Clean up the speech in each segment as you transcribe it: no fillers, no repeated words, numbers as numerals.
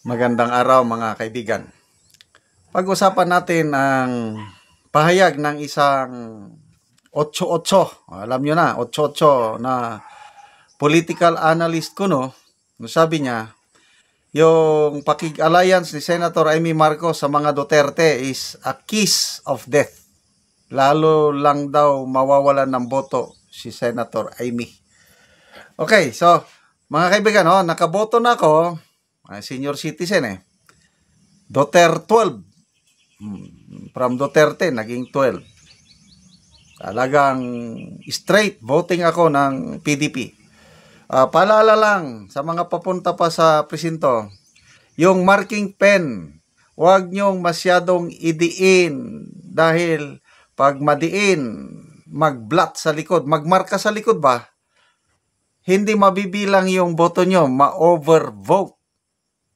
Magandang araw mga kaibigan. Pag-usapan natin ang pahayag ng isang 88. Alam nyo na, 88 na political analyst ko, no? Sabi niya, yung pakig-alliance ni Senator Amy Marcos sa mga Duterte is a kiss of death. Lalo lang daw mawawalan ng boto si Senator Amy. Okay, so mga kaibigan, nakaboto na ako. Senior citizen Duterte 12. From Duterte, naging 12. Talagang straight voting ako ng PDP. Paalala lang sa mga papunta pa sa presinto, yung marking pen, huwag nyong masyadong idiin dahil pag madiin, mag-blot sa likod, magmarka sa likod ba, hindi mabibilang yung boto nyo, ma-overvote.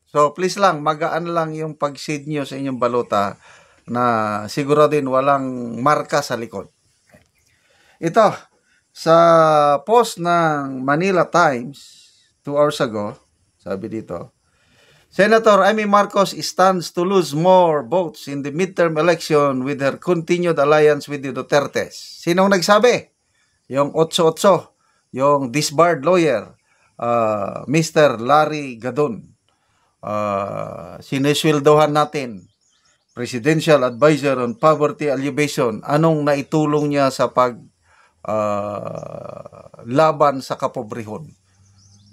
So, please lang, magaan lang yung pag-seed nyo sa inyong balota na siguro din walang marka sa likod. Ito, sa post ng Manila Times 2 hours ago, sabi dito, Senator Amy Marcos stands to lose more votes in the midterm election with her continued alliance with the Dutertes. Sinong nagsabi? Yung 88, yung disbarred lawyer, Mr. Larry Gadon. Sinisweldohan natin, Presidential Advisor on Poverty Alleviation. Anong naitulong niya sa laban sa kapobrehon?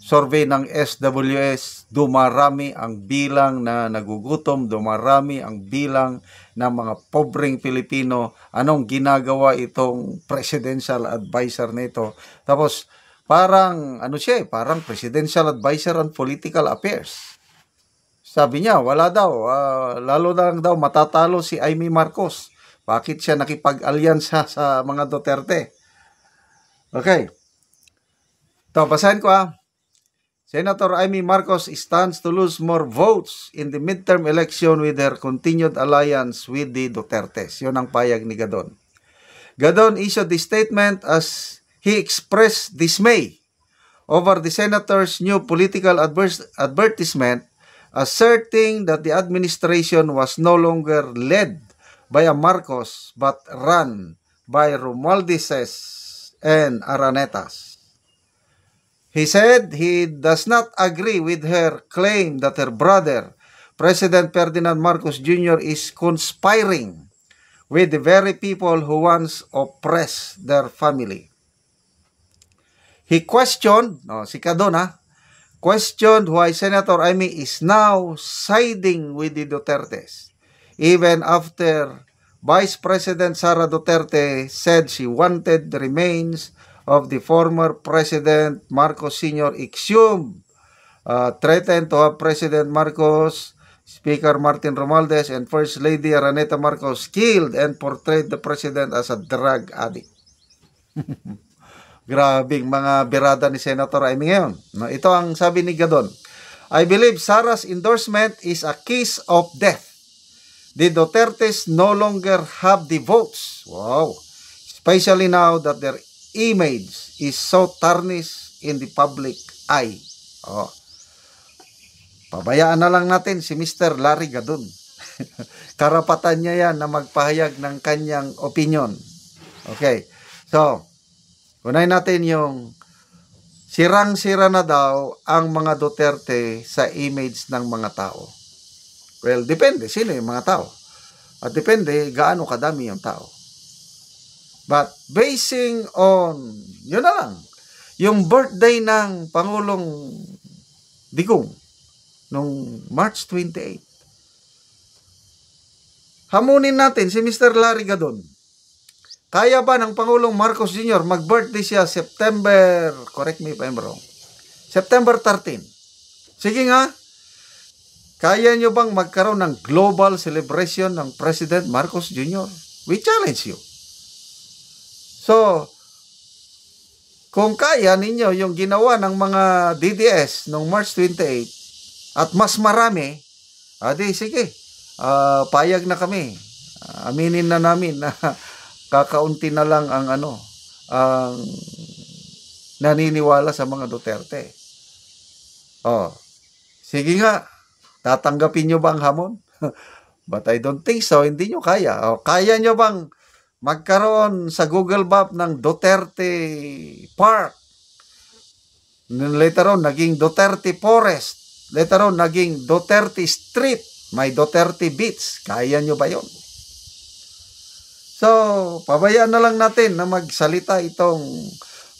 Survey ng SWS, dumarami ang bilang na nagugutom, dumarami ang bilang ng mga pobreng Pilipino. Anong ginagawa itong Presidential Advisor nito? Tapos, parang, parang Presidential Advisor on Political Affairs. Sabi niya, wala daw, lalo lang daw matatalo si Amy Marcos. Bakit siya nakipag-alyansa sa mga Duterte? Okay. Ito, basahin ko Senator Amy Marcos stands to lose more votes in the midterm election with her continued alliance with the Dutertes. Yun ang payag ni Gadon. Gadon issued the statement as he expressed dismay over the senator's new political advertisement asserting that the administration was no longer led by a Marcos but run by Romualdezes and Aranetas. He said he does not agree with her claim that her brother, President Ferdinand Marcos Jr., is conspiring with the very people who once oppressed their family. He questioned, si Gadon questioned why Senator Amy is now siding with the Dutertes, even after Vice President Sara Duterte said she wanted the remains of the former President Marcos Sr. exhumed, threatened to have President Marcos, Speaker Martin Romualdez, and First Lady Araneta Marcos killed and portrayed the President as a drug addict. Grabing mga birada ni Senator Amy ngayon. Ito ang sabi ni Gadon. I believe Sara's endorsement is a kiss of death. The Dutertes no longer have the votes. Wow. Especially now that their image is so tarnished in the public eye. Pabayaan na lang natin si Mr. Larry Gadon. Karapatan niya yan na magpahayag ng kanyang opinion. Okay. So, unahin natin yung sirang-sira na daw ang mga Duterte sa image ng mga tao. Well, depende sino yung mga tao. At depende gaano kadami yung tao. But basing on, yun na lang, yung birthday ng Pangulong Digong nung March 28. Hamunin natin si Mr. Larry Gadon. Kaya ba ng Pangulong Marcos Jr. mag-birthday siya September, correct me if I'm wrong, September 13. Sige nga, kaya nyo bang magkaroon ng global celebration ng President Marcos Jr.? We challenge you. So, kung kaya ninyo yung ginawa ng mga DDS noong March 28 at mas marami, sige, payag na kami. Aminin na namin na kakaunti na lang ang ang naniniwala sa mga Duterte. Sige nga, Tatanggapin nyo bang hamon? But I don't think so. Hindi nyo kaya. O, kaya nyo bang magkaroon sa Google Map ng Duterte Park? Later on, naging Duterte Forest. Later on, naging Duterte Street. May Duterte Beach. Kaya nyo ba yon? So, pabayaan na lang natin na magsalita itong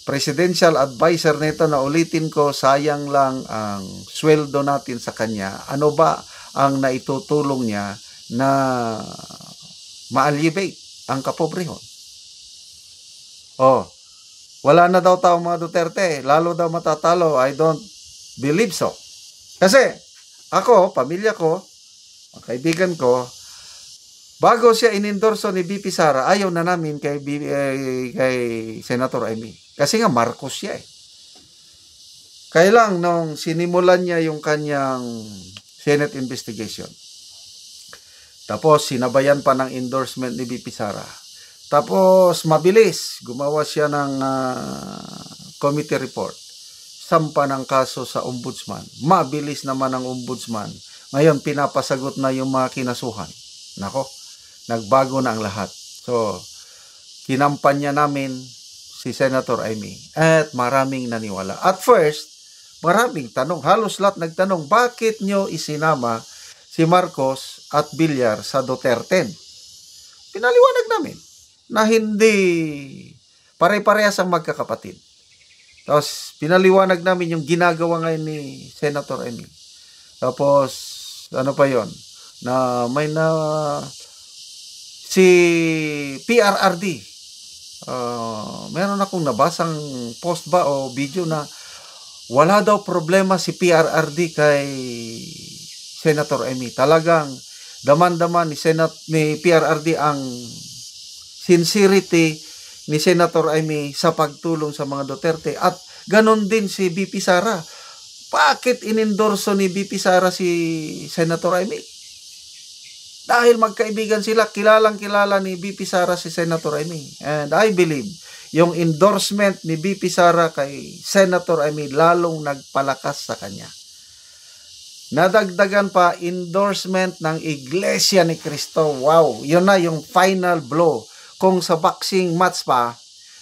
presidential advisor nito na ulitin ko, sayang lang ang sweldo natin sa kanya. Ano ba ang naitutulong niya na ma-alleviate ang kapobrehon? Oh, wala na daw tao mga Duterte, lalo daw matatalo. I don't believe so. Kasi ako, pamilya ko, kaibigan ko, bago siya inendorso ni BP Sara, ayaw na namin kay Senator Amy. Kasi nga Marcos siya eh. Kaya lang nung sinimulan niya yung kanyang Senate investigation, tapos sinabayan pa ng endorsement ni BP Sara, tapos mabilis gumawa siya ng committee report, sampa ng kaso sa ombudsman, mabilis naman ang ombudsman, ngayon pinapasagot na yung mga kinasuhan. Nako, nagbago na ang lahat. So, kinampanya namin si Senator Amy at maraming naniwala. At first, maraming tanong, halos lahat nagtanong, bakit nyo isinama si Marcos at Villar sa Duterte? Pinaliwanag namin na hindi pare-parehas ang magkakapatid. Tapos, pinaliwanag namin yung ginagawa ngayon ni Senator Amy. Tapos, ano pa yon? Na may na si PRRD, meron akong nabasang post ba o video na wala daw problema si PRRD kay Senator Amy. Talagang daman-daman ni PRRD ang sincerity ni Senator Amy sa pagtulong sa mga Duterte. At ganon din si BP Sara. Bakit inendorso ni BP Sara si Senator Amy? Dahil magkaibigan sila, kilalang-kilala ni BP Sara si Senator Amy. And I believe, yung endorsement ni BP Sara kay Senator Amy lalong nagpalakas sa kanya. Nadagdagan pa, endorsement ng Iglesia ni Cristo. Wow, yun na yung final blow. Kung sa boxing match pa,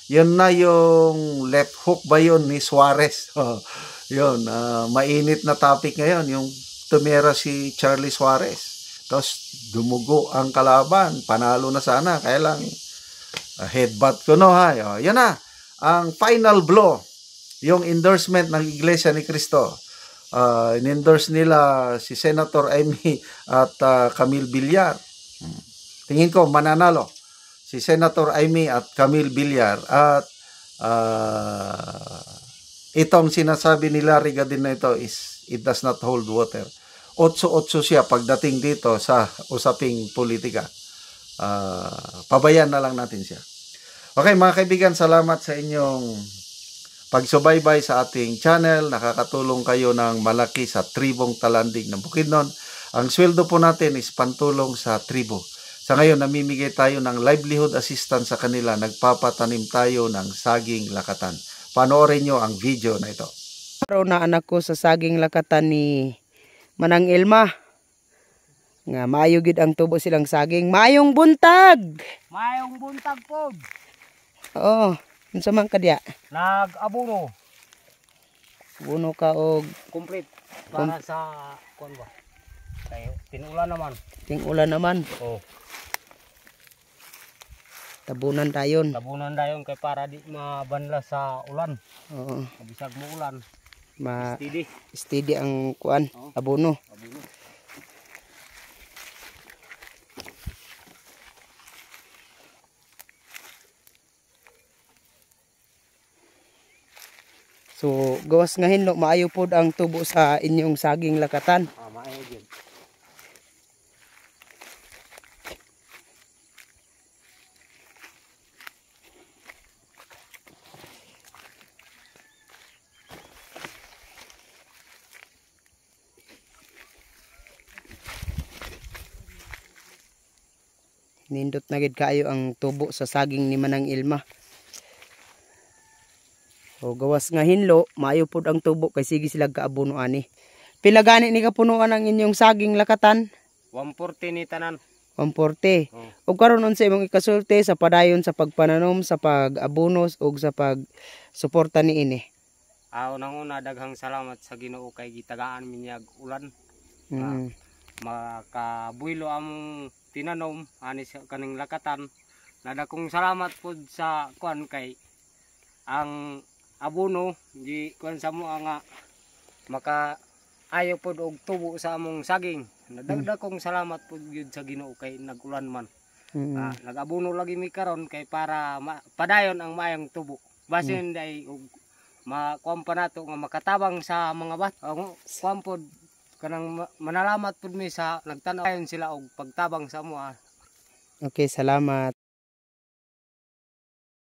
yun na yung left hook ba yun ni Suarez? Yun, mainit na topic ngayon, yung tumira si Charlie Suarez. Tapos dumugo ang kalaban, panalo na sana, kaya lang headbutt ko no ha. Yan na, ang final blow, yung endorsement ng Iglesia ni Cristo. In-endorse nila si Senator Amy at Camille Villar. Tingin ko mananalo si Senator Amy at Camille Villar. At itong sinasabi nila Rigadin na ito is it does not hold water. 8-8 siya pagdating dito sa usaping politika. Pabayaan na lang natin siya. Okay mga kaibigan, salamat sa inyong pagsubaybay sa ating channel. Nakakatulong kayo ng malaki sa tribong Talandig ng Bukidnon. Ang sweldo po natin is pantulong sa tribo. Sa ngayon, namimigay tayo ng livelihood assistance sa kanila. Nagpapatanim tayo ng saging lakatan. Panoorin nyo ang video na ito. Araw na anak ko sa saging lakatan ni Manang Ilma. Nga maayo gid ang tubo silang saging. Maayong buntag. Mayong buntag po. Oo, unsa man ka diya? Nag-abono. Buno ka og Complete. Para sa kuan ba? Kay tinulan naman. ting-ulan naman. Oh. Tabunan tayon. Tabunan dayon kay para di mabanla sa ulan. Oo. Bisag mo ulan. Steady. Steady. Steady ang kuan, abono. Abono. So, gawas nga hinlo, maayo pod ang tubo sa inyong saging lakatan. Maayo gyud. Nindot na gid kaayo ang tubo sa saging ni Manang Ilma. O gawas nga hinlo, maayo pod ang tubo kay sige sila kaabono ani. Pila gani ni kapunuan ang inyong saging lakatan? 140 ni tanan. 140. Oh. Ug karon unsa imong ikasulti sa padayon sa pagpananom, sa pag-abonos ug sa pag-suporta niini? Unang-una daghang salamat sa Ginoo kay gitagaan minyag ulan. Mm. Makabuylo among tinanom ani sa kaning lakatan. Nadakong salamat pud sa kuan kay ang abono di kuan sa mo nga maka ayo pud og tubo sa among saging. Nadagdakong salamat pud gyud sa Ginoo kay nag-ulan man. Nag-abono lagi mi karon kay para padayon ang maayong tubo. Basin day og makuan pa nato nga makatabang sa mga bata. Kuan pod kanang manalamat pud mi sa nagtan-aw sila og pagtabang sa amo. Okay, salamat.